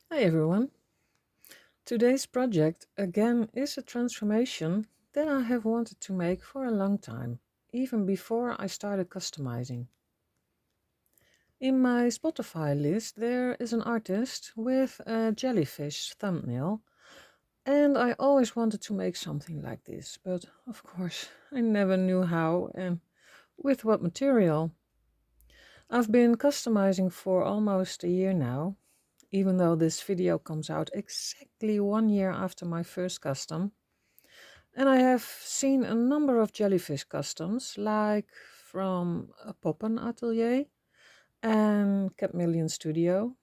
Hi everyone. Today's project again is a transformation that I have wanted to make for a long time, even before I started customizing. In my Spotify list there is an artist with a jellyfish thumbnail, and I always wanted to make something like this, but of course I never knew how and with what material. I've been customizing for almost a year now, even though this video comes out exactly 1 year after my first custom. And I have seen a number of jellyfish customs, like from a Poppen Atelier and Capmillion Studio,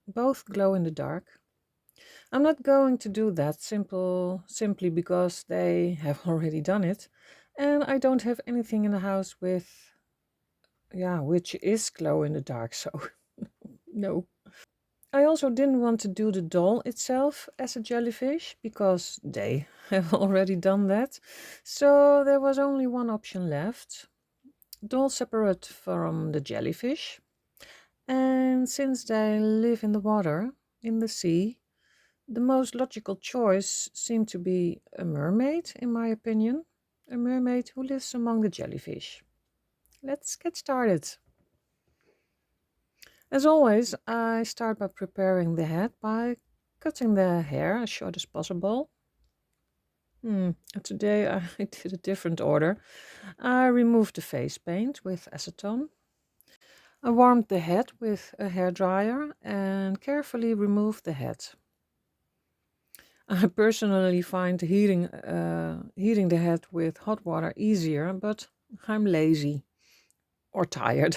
both glow in the dark. I'm not going to do that simply because they have already done it, and I don't have anything in the house with, which is glow in the dark, so no. I also didn't want to do the doll itself as a jellyfish because they have already done that. So there was only one option left. Doll separate from the jellyfish. And since they live in the water, in the sea, the most logical choice seemed to be a mermaid, in my opinion. A mermaid who lives among the jellyfish. Let's get started. As always, I start by preparing the head by cutting the hair as short as possible. Today I did a different order. I removed the face paint with acetone. I warmed the head with a hairdryer and carefully removed the head. I personally find heating the head with hot water easier, but I'm lazy or tired.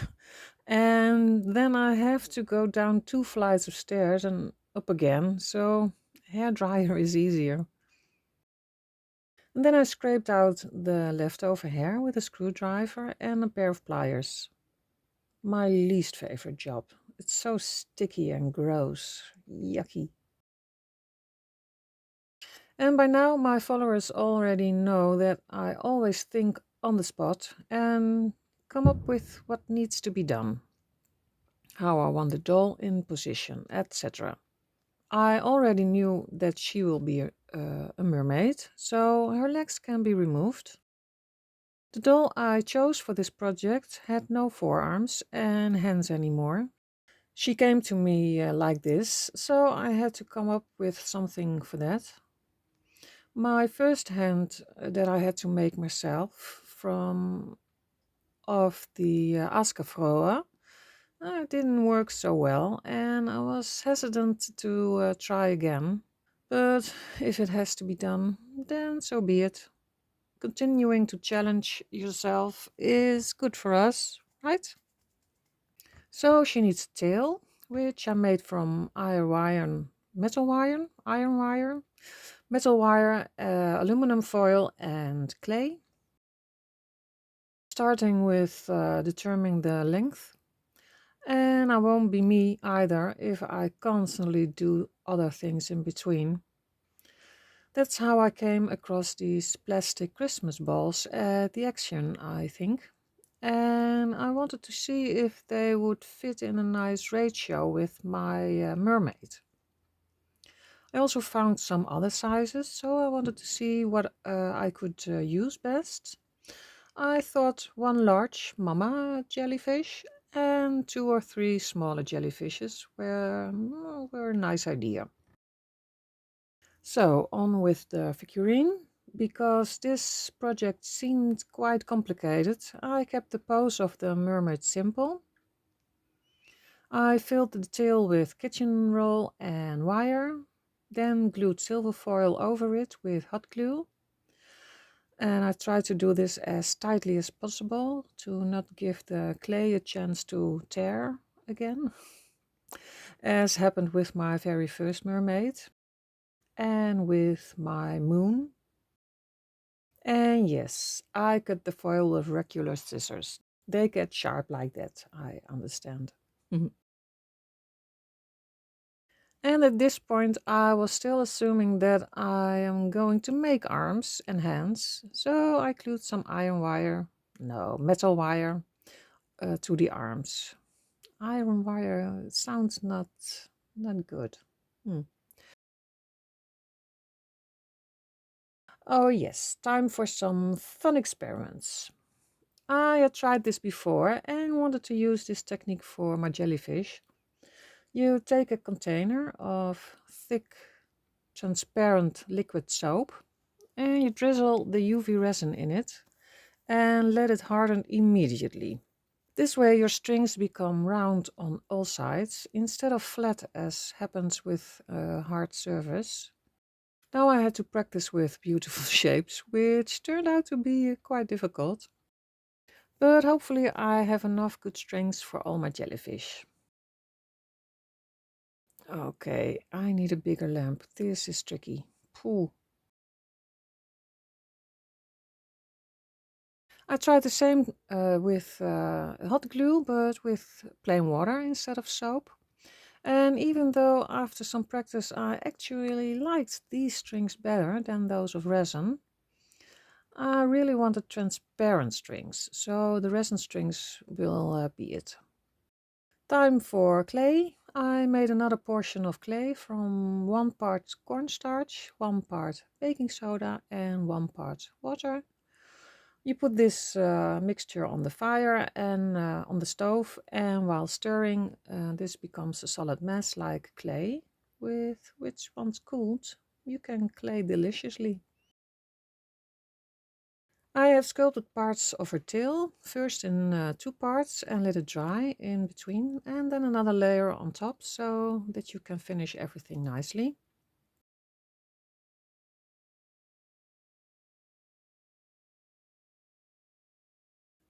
And then I have to go down 2 flights of stairs and up again, so hairdryer is easier. And then I scraped out the leftover hair with a screwdriver and a pair of pliers. My least favorite job. It's so sticky and gross. Yucky. And by now my followers already know that I always think on the spot and come up with what needs to be done. How I want the doll in position, etc. I already knew that she will be a mermaid, so her legs can be removed. The doll I chose for this project had no forearms and hands anymore. She came to me like this, so I had to come up with something for that. My first hand that I had to make myself from of the Askafroa didn't work so well, and I was hesitant to try again. But if it has to be done, then so be it. Continuing to challenge yourself is good for us, right? So she needs a tail, which I made from iron wire, metal wire, aluminum foil, and clay. Starting with determining the length. And I won't be me either if I constantly do other things in between. That's how I came across these plastic Christmas balls at the Action, I think. And I wanted to see if they would fit in a nice ratio with my mermaid. I also found some other sizes, so I wanted to see what I could use best. I thought one large mama jellyfish and 2 or 3 smaller jellyfishes were a nice idea. So on with the figurine. Because this project seemed quite complicated, I kept the pose of the mermaid simple. I filled the tail with kitchen roll and wire, then glued silver foil over it with hot glue. And I tried to do this as tightly as possible to not give the clay a chance to tear again, as happened with my very first mermaid and with my moon. And yes, I cut the foil with regular scissors. They get sharp like that, I understand. And at this point, I was still assuming that I am going to make arms and hands, so I glued some metal wire to the arms. Iron wire sounds not good. Hmm. Oh yes, time for some fun experiments. I had tried this before and wanted to use this technique for my jellyfish. You take a container of thick, transparent liquid soap and you drizzle the UV resin in it and let it harden immediately. This way your strings become round on all sides instead of flat as happens with a hard surface. Now I had to practice with beautiful shapes, which turned out to be quite difficult. But hopefully I have enough good strings for all my jellyfish. Okay, I need a bigger lamp. This is tricky. Phew. I tried the same with hot glue, but with plain water instead of soap. And even though after some practice I actually liked these strings better than those of resin, I really wanted transparent strings, so the resin strings will be it. Time for clay. I made another portion of clay from 1 part cornstarch, 1 part baking soda and 1 part water. You put this mixture on the fire and on the stove, and while stirring, this becomes a solid mess like clay, with which once cooled, you can clay deliciously. I have sculpted parts of her tail, first in 2 parts and let it dry in between, and then another layer on top so that you can finish everything nicely.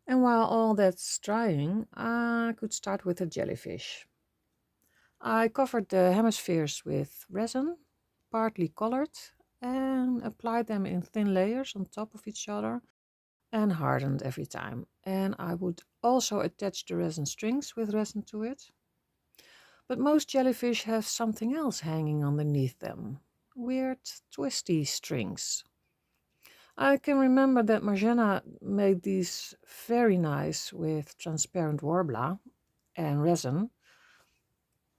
And while all that's drying, I could start with the jellyfish. I covered the hemispheres with resin, partly colored, and applied them in thin layers on top of each other and hardened every time. And I would also attach the resin strings with resin to it. But most jellyfish have something else hanging underneath them. Weird, twisty strings. I can remember that Marjana made these very nice with transparent warbler and resin,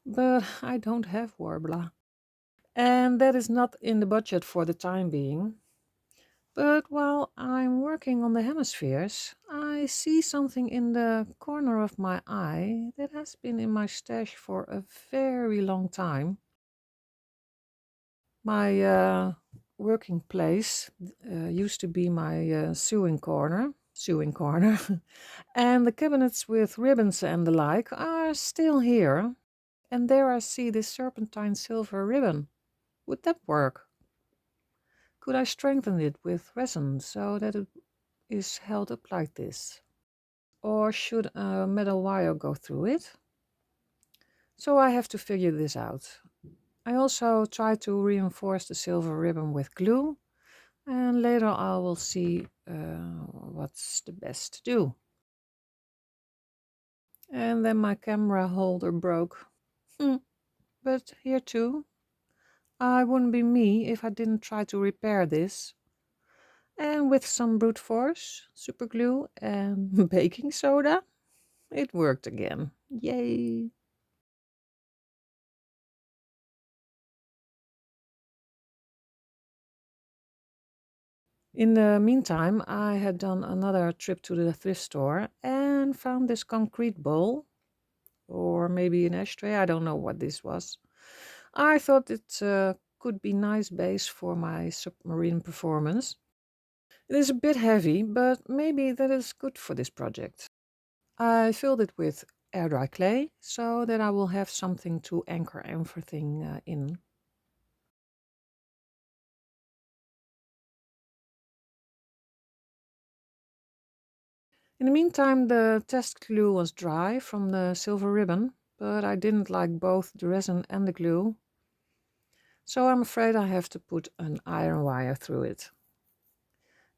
but I don't have warbler. And that is not in the budget for the time being. But while I'm working on the hemispheres, I see something in the corner of my eye that has been in my stash for a very long time. My working place used to be my sewing corner, and the cabinets with ribbons and the like are still here. And there I see this serpentine silver ribbon. Would that work? Could I strengthen it with resin so that it is held up like this? Or should a metal wire go through it? So I have to figure this out. I also try to reinforce the silver ribbon with glue, and later I will see what's the best to do. And then my camera holder broke. But here too, I wouldn't be me if I didn't try to repair this. And with some brute force, super glue and baking soda, it worked again. Yay! In the meantime, I had done another trip to the thrift store and found this concrete bowl, or maybe an ashtray, I don't know what this was. I thought it could be nice base for my submarine performance. It is a bit heavy, but maybe that is good for this project. I filled it with air dry clay so that I will have something to anchor everything in. In the meantime, the test glue was dry from the silver ribbon, but I didn't like both the resin and the glue, so I'm afraid I have to put an iron wire through it.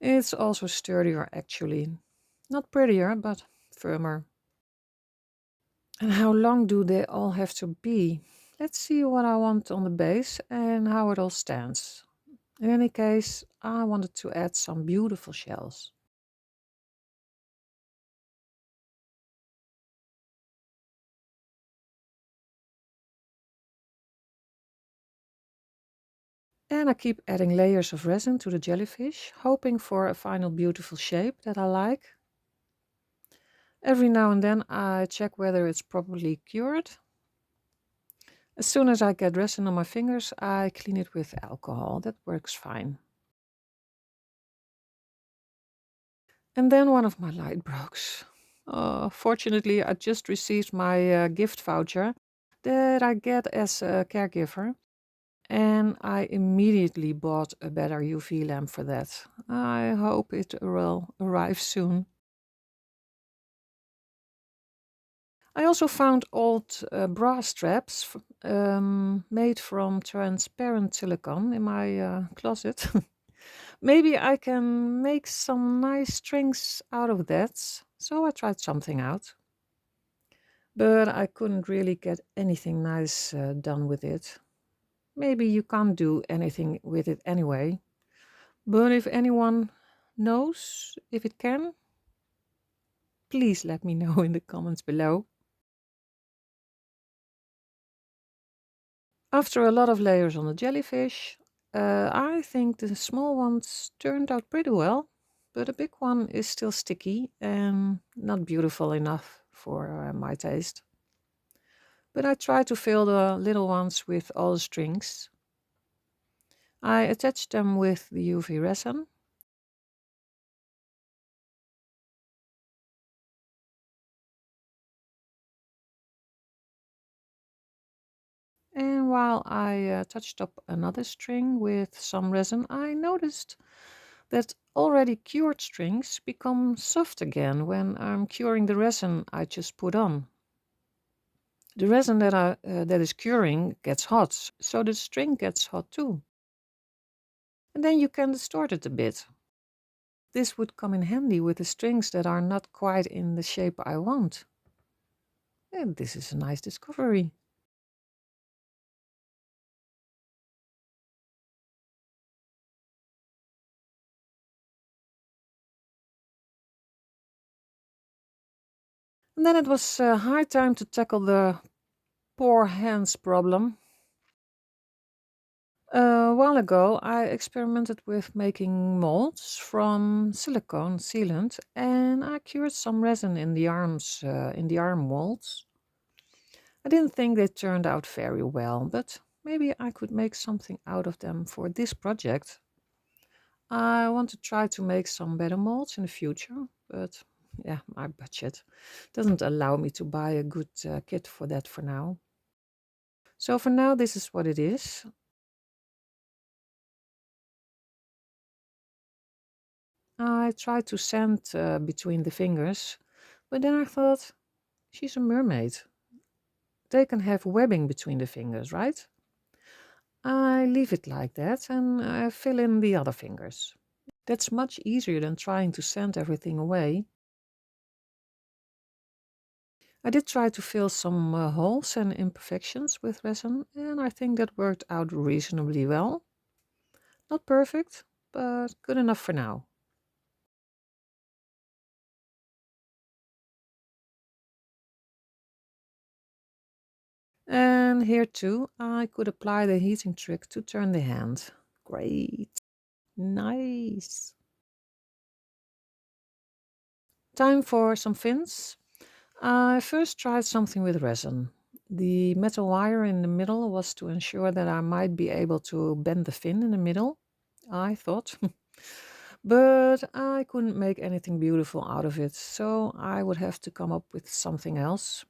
It's also sturdier actually. Not prettier, but firmer. And how long do they all have to be? Let's see what I want on the base and how it all stands. In any case, I wanted to add some beautiful shells. And I keep adding layers of resin to the jellyfish, hoping for a final beautiful shape that I like. Every now and then I check whether it's properly cured. As soon as I get resin on my fingers, I clean it with alcohol. That works fine. And then one of my light broke. Fortunately, I just received my gift voucher that I get as a caregiver, and I immediately bought a better UV lamp for that. I hope it will arrive soon. I also found old bra straps made from transparent silicone in my closet. Maybe I can make some nice strings out of that. So I tried something out. But I couldn't really get anything nice done with it. Maybe you can't do anything with it anyway. But if anyone knows if it can, please let me know in the comments below. After a lot of layers on the jellyfish, I think the small ones turned out pretty well, but the big one is still sticky and not beautiful enough for my taste. But I try to fill the little ones with all the strings. I attach them with the UV resin. And while I touched up another string with some resin, I noticed that already cured strings become soft again when I'm curing the resin I just put on. The resin that is curing gets hot, so the string gets hot too. And then you can distort it a bit. This would come in handy with the strings that are not quite in the shape I want. And this is a nice discovery. And then it was high time to tackle the poor hands problem. A while ago, I experimented with making molds from silicone sealant, and I cured some resin in the arm molds. I didn't think they turned out very well, but maybe I could make something out of them for this project. I want to try to make some better molds in the future, but yeah, my budget doesn't allow me to buy a good kit for that for now. So for now, this is what it is. I tried to sand between the fingers, but then I thought, she's a mermaid. They can have webbing between the fingers, right? I leave it like that and I fill in the other fingers. That's much easier than trying to sand everything away. I did try to fill some holes and imperfections with resin, and I think that worked out reasonably well. Not perfect, but good enough for now. And here too, I could apply the heating trick to turn the hand. Great. Nice. Time for some fins. I first tried something with resin. The metal wire in the middle was to ensure that I might be able to bend the fin in the middle, I thought. But I couldn't make anything beautiful out of it, so I would have to come up with something else.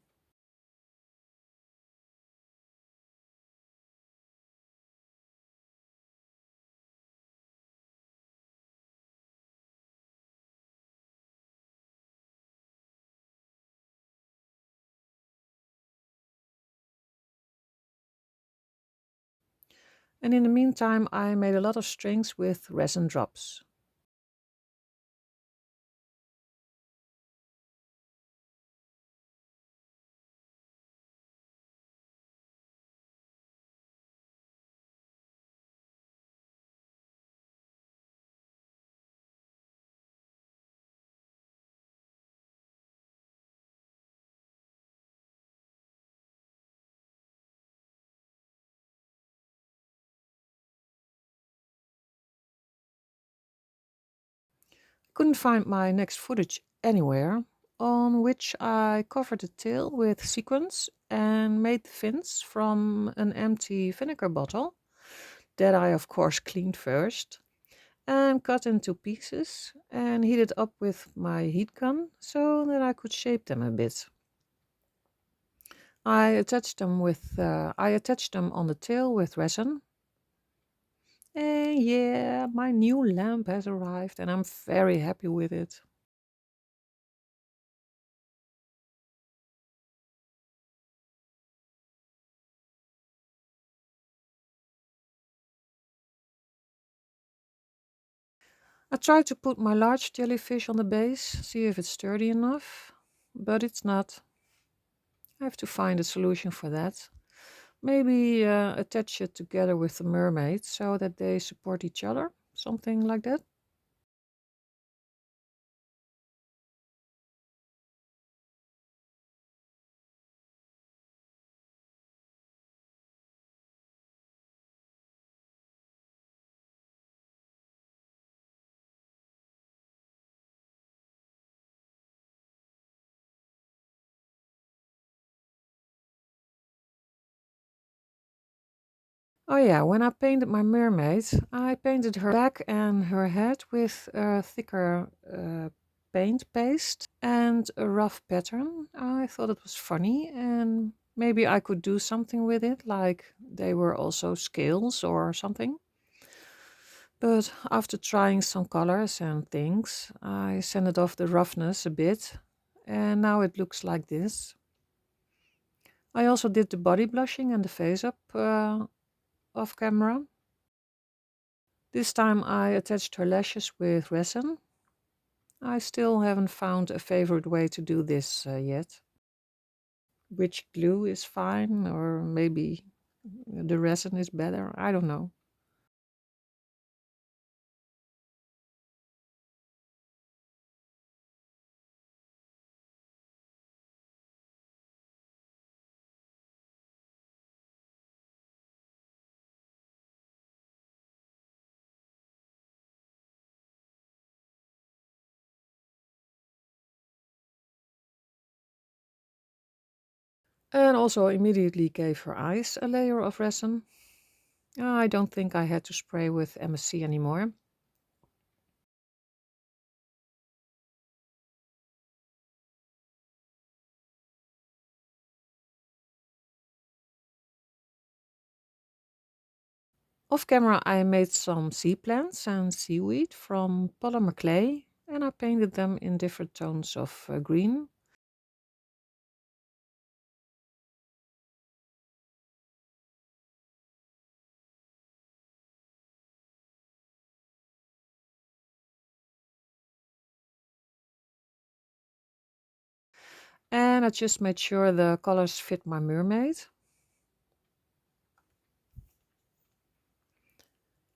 And in the meantime, I made a lot of strings with resin drops. Couldn't find my next footage anywhere, on which I covered the tail with sequins and made the fins from an empty vinegar bottle that I of course cleaned first and cut into pieces and heated up with my heat gun so that I could shape them a bit. I attached them on the tail with resin. And yeah, my new lamp has arrived and I'm very happy with it. I tried to put my large jellyfish on the base, see if it's sturdy enough, but it's not. I have to find a solution for that. Maybe attach it together with the mermaid so that they support each other, something like that. Oh yeah, when I painted my mermaid, I painted her back and her head with a thicker paint paste and a rough pattern. I thought it was funny and maybe I could do something with it, like they were also scales or something. But after trying some colors and things, I sanded off the roughness a bit and now it looks like this. I also did the body blushing and the face up off camera. This time I attached her lashes with resin. I still haven't found a favorite way to do this yet. Which glue is fine, or maybe the resin is better, I don't know. And also immediately gave her eyes a layer of resin. I don't think I had to spray with MSC anymore. Off camera I made some sea plants and seaweed from polymer clay and I painted them in different tones of green. And I just made sure the colors fit my mermaid.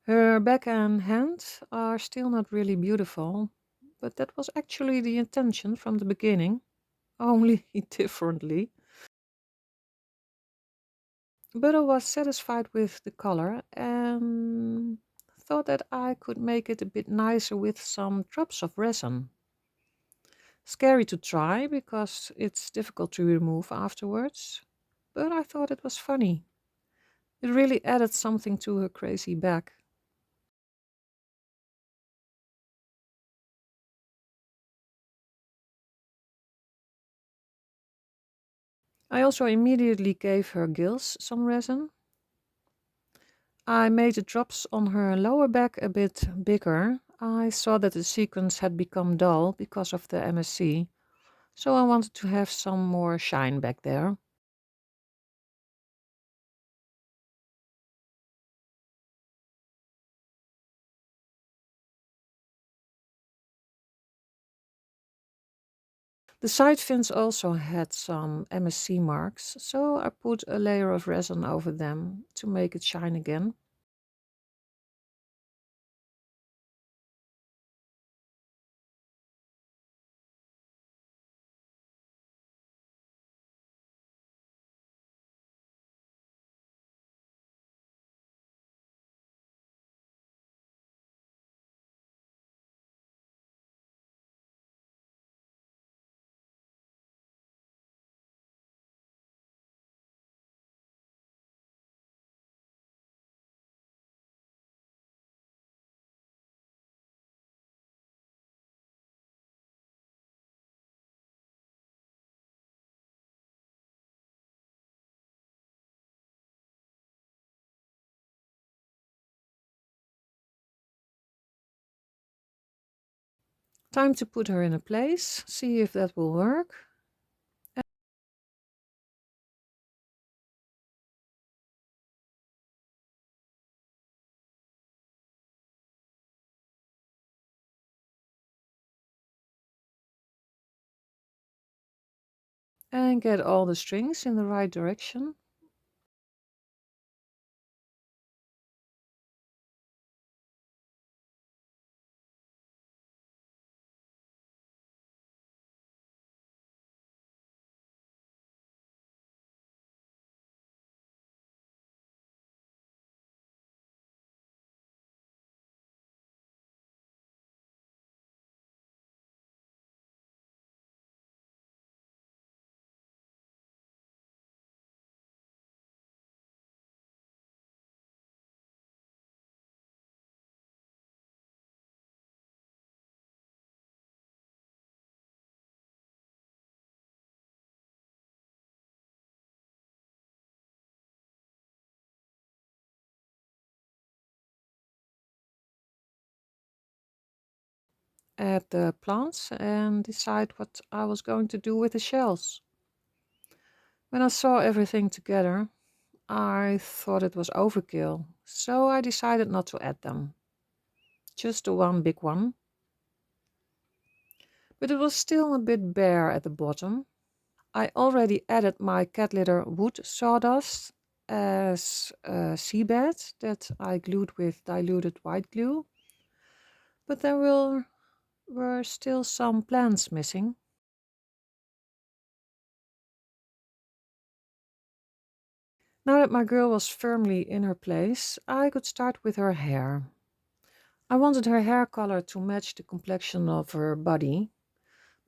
Her back and hands are still not really beautiful, but that was actually the intention from the beginning, only differently. But I was satisfied with the color and thought that I could make it a bit nicer with some drops of resin. Scary to try because it's difficult to remove afterwards, but I thought it was funny. It really added something to her crazy back. I also immediately gave her gills some resin. I made the drops on her lower back a bit bigger. I saw that the sequins had become dull because of the MSC, so I wanted to have some more shine back there. The side fins also had some MSC marks, so I put a layer of resin over them to make it shine again. Time to put her in a place, see if that will work. And get all the strings in the right direction. Add the plants and decide what I was going to do with the shells. When I saw everything together, I thought it was overkill, so I decided not to add them. Just the one big one. But it was still a bit bare at the bottom. I already added my cat litter wood sawdust as a seabed that I glued with diluted white glue. But were still some plants missing. Now that my girl was firmly in her place, I could start with her hair. I wanted her hair color to match the complexion of her body,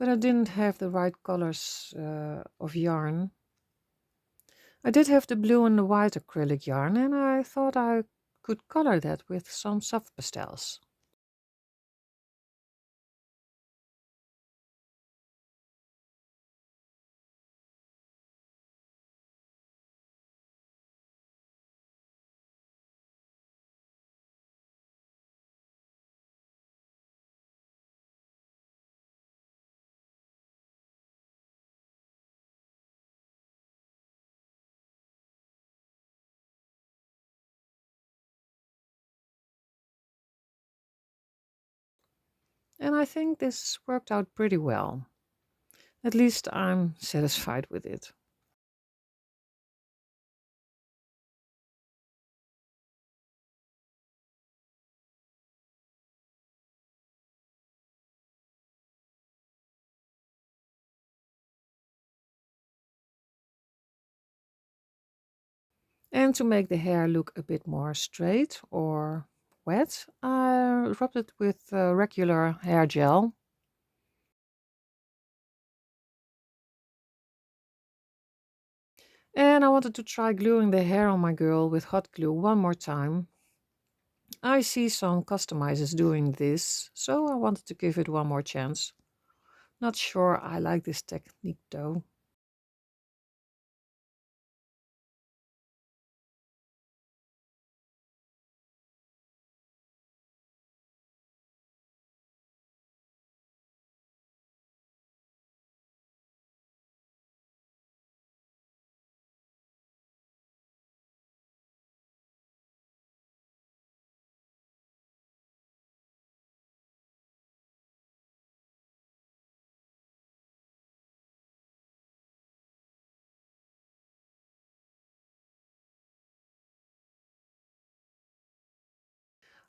but I didn't have the right colors of yarn. I did have the blue and the white acrylic yarn, and I thought I could color that with some soft pastels. And I think this worked out pretty well. At least I'm satisfied with it. And to make the hair look a bit more straight or wet, I rubbed it with regular hair gel. And I wanted to try gluing the hair on my girl with hot glue one more time. I see some customizers doing this, so I wanted to give it one more chance. Not sure I like this technique though.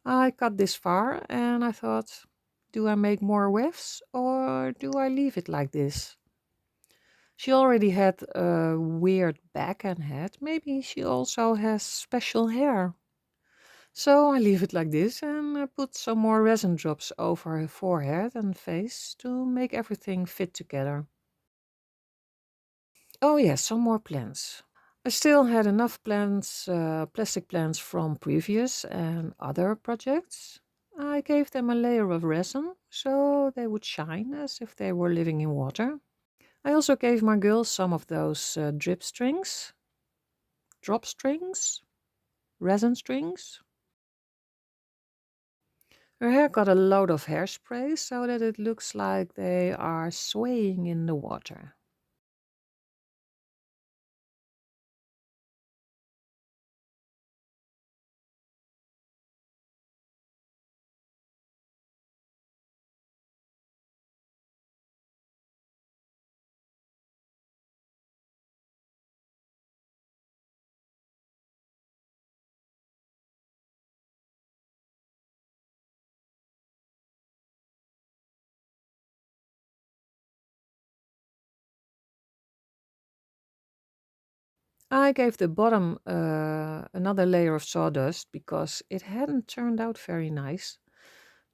I got this far and I thought, do I make more wefts or do I leave it like this? She already had a weird back and head. Maybe she also has special hair. So I leave it like this and I put some more resin drops over her forehead and face to make everything fit together. Oh yes, some more plants. I still had enough plants, plastic plants from previous and other projects. I gave them a layer of resin so they would shine as if they were living in water. I also gave my girls some of those drip strings, drop strings, resin strings. Her hair got a load of hairspray so that it looks like they are swaying in the water. I gave the bottom another layer of sawdust because it hadn't turned out very nice.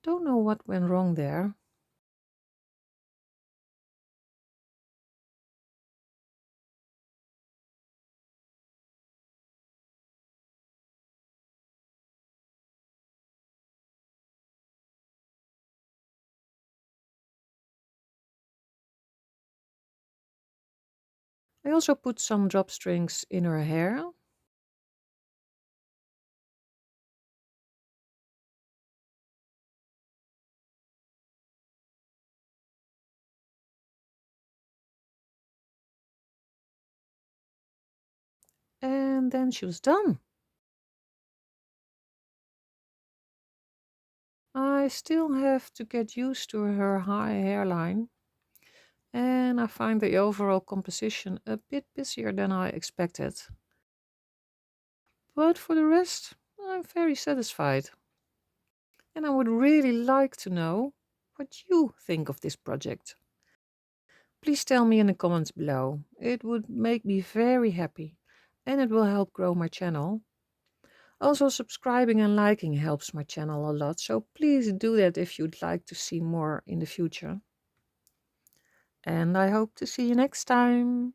Don't know what went wrong there. I also put some drop strings in her hair. And then she was done. I still have to get used to her high hairline, and I find the overall composition a bit busier than I expected. But for the rest, I'm very satisfied. And I would really like to know what you think of this project. Please tell me in the comments below. It would make me very happy and it will help grow my channel. Also, subscribing and liking helps my channel a lot, so please do that if you'd like to see more in the future. And I hope to see you next time.